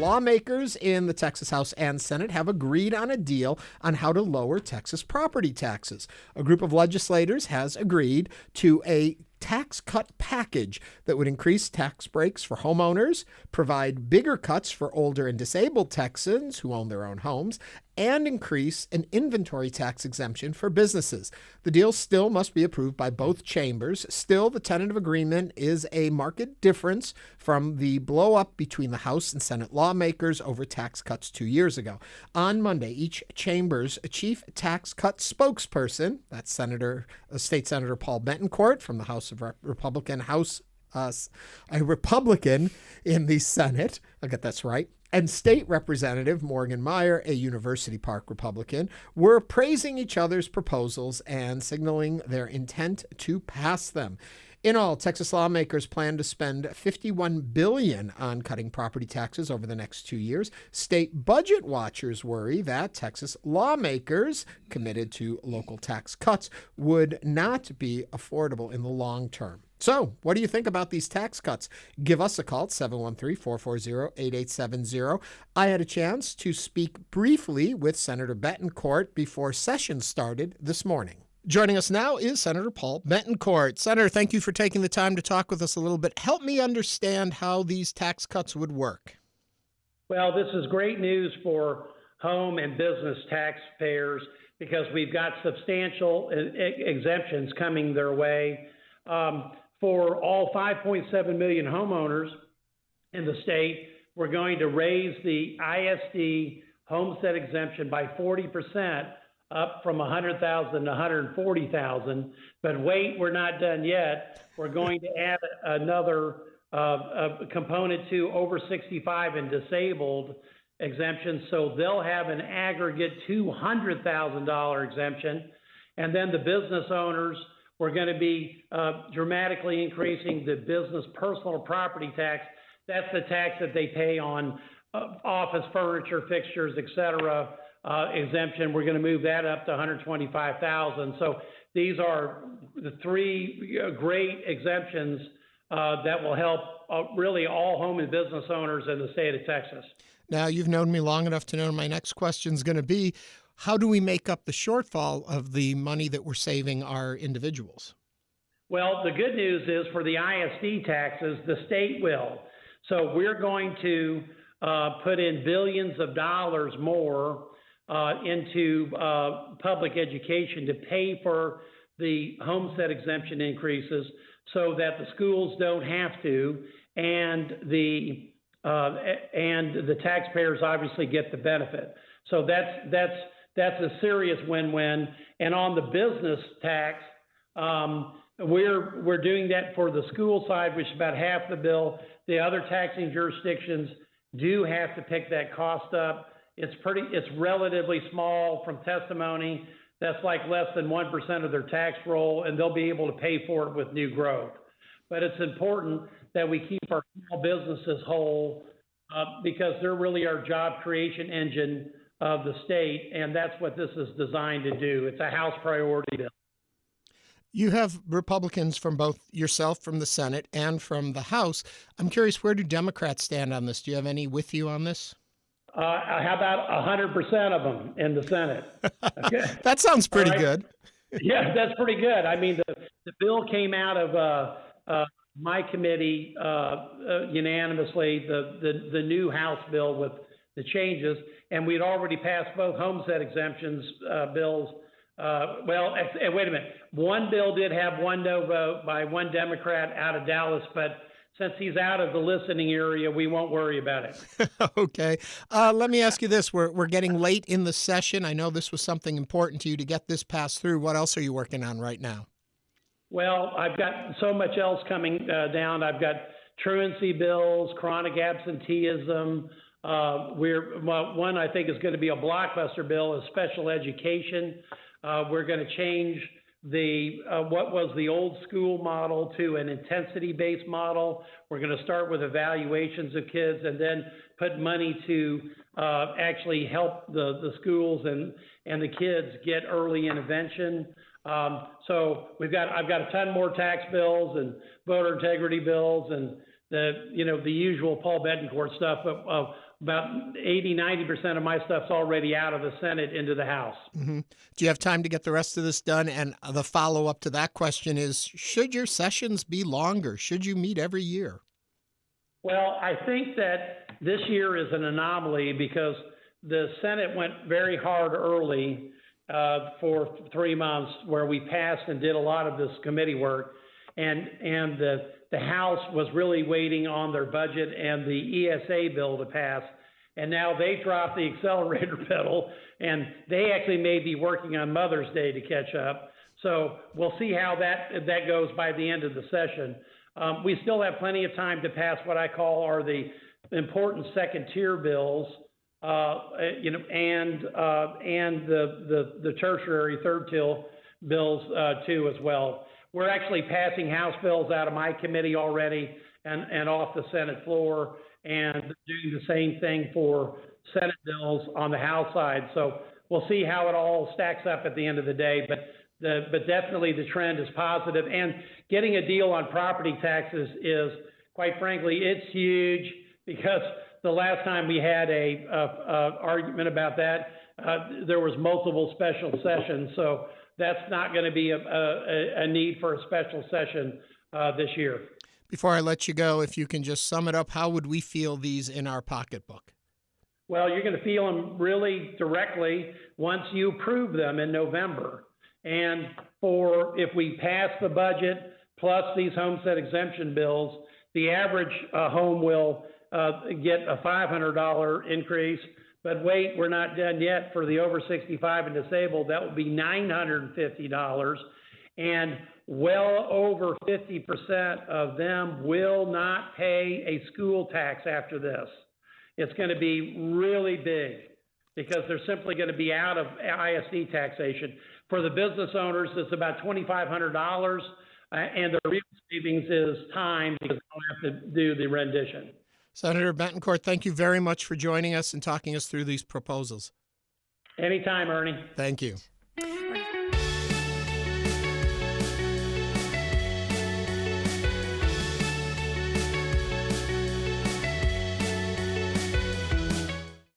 Lawmakers in the Texas House and Senate have agreed on a deal on how to lower Texas property taxes. A group of legislators has agreed to a tax cut package that would increase tax breaks for homeowners, provide bigger cuts for older and disabled Texans who own their own homes, and increase an inventory tax exemption for businesses. The deal still must be approved by both chambers. Still, the tentative agreement is a marked difference from the blow-up between the House and Senate lawmakers over tax cuts 2 years ago. On Monday, each chamber's chief tax cut spokesperson, that's State Senator Paul Bettencourt from the House of Republican, a Republican in the Senate, I'll get that's right, and State Representative Morgan Meyer, a University Park Republican, were praising each other's proposals and signaling their intent to pass them. In all, Texas lawmakers plan to spend $51 billion on cutting property taxes over the next 2 years. State budget watchers worry that Texas lawmakers committed to local tax cuts would not be affordable in the long term. So, what do you think about these tax cuts? Give us a call at 713-440-8870. I had a chance to speak briefly with Senator Bettencourt before session started this morning. Joining us now is Senator Paul Bettencourt. Senator, thank you for taking the time to talk with us a little bit. Help me understand how these tax cuts would work. Well, this is great news for home and business taxpayers because we've got substantial exemptions coming their way. For all 5.7 million homeowners in the state, we're going to raise the ISD homestead exemption by 40%, up from 100,000 to 140,000. But wait, we're not done yet. We're going to add another component to over 65 and disabled exemptions, so they'll have an aggregate $200,000 exemption. And then the business owners, we're going to be dramatically increasing the business personal property tax. That's the tax that they pay on office furniture, fixtures, et cetera, exemption. We're going to move that up to $125,000. So these are the three great exemptions that will help really all home and business owners in the state of Texas. Now, you've known me long enough to know my next question is going to be, how do we make up the shortfall of the money that we're saving our individuals? Well, the good news is for the ISD taxes, the state will. So we're going to put in billions of dollars more into public education to pay for the homestead exemption increases so that the schools don't have to, and the taxpayers obviously get the benefit. So that's a serious win-win. And on the business tax, we're doing that for the school side, which is about half the bill. The other taxing jurisdictions do have to pick that cost up. It's relatively small from testimony. That's like less than 1% of their tax roll, and they'll be able to pay for it with new growth. But it's important that we keep our small businesses whole because they're really our job creation engine of the state, and that's what this is designed to do. It's a House priority bill. You have Republicans from both yourself from the Senate and from the House. I'm curious, where do Democrats stand on this? Do you have any with you on this? How about 100% of them in the Senate? Okay. That sounds pretty good. Yeah, that's pretty good. I mean, the bill came out of my committee unanimously, the new House bill with the changes, and we'd already passed both homestead exemptions bills. Wait a minute. One bill did have one no vote by one Democrat out of Dallas, but since he's out of the listening area, we won't worry about it. Okay. Let me ask you this. We're getting late in the session. I know this was something important to you to get this passed through. What else are you working on right now? Well, I've got so much else coming down. I've got truancy bills, chronic absenteeism. One I think is going to be a blockbuster bill is special education. We're going to change what was the old school model to an intensity-based model. We're going to start with evaluations of kids and then put money to actually help the schools and the kids get early intervention. So I've got a ton more tax bills and voter integrity bills and the usual Paul Bettencourt stuff. But about 80–90% of my stuff's already out of the Senate into the House. Mm-hmm. Do you have time to get the rest of this done? And the follow-up to that question is, should your sessions be longer? Should you meet every year? Well, I think that this year is an anomaly because the Senate went very hard early for 3 months, where we passed and did a lot of this committee work, and the House was really waiting on their budget and the ESA bill to pass, and now they dropped the accelerator pedal, and they actually may be working on Mother's Day to catch up. So we'll see how that goes by the end of the session. We still have plenty of time to pass what I call are the important second-tier bills, and the tertiary third-tier bills too as well. We're actually passing House bills out of my committee already and off the Senate floor, and doing the same thing for Senate bills on the House side. So we'll see how it all stacks up at the end of the day. But definitely the trend is positive. And getting a deal on property taxes is, quite frankly, it's huge, because the last time we had a argument about that, there was multiple special sessions. So that's not going to be a need for a special session this year. Before I let you go, if you can just sum it up, how would we feel these in our pocketbook? Well, you're going to feel them really directly once you approve them in November. And if we pass the budget plus these homestead exemption bills, the average home will get a $500 increase. But wait, we're not done yet. For the over 65 and disabled, that will be $950. And well over 50% of them will not pay a school tax after this. It's going to be really big, because they're simply going to be out of ISD taxation. For the business owners, it's about $2,500, and the real savings is time, because they don't have to do the rendition. Senator Bettencourt, thank you very much for joining us and talking us through these proposals. Anytime, Ernie. Thank you.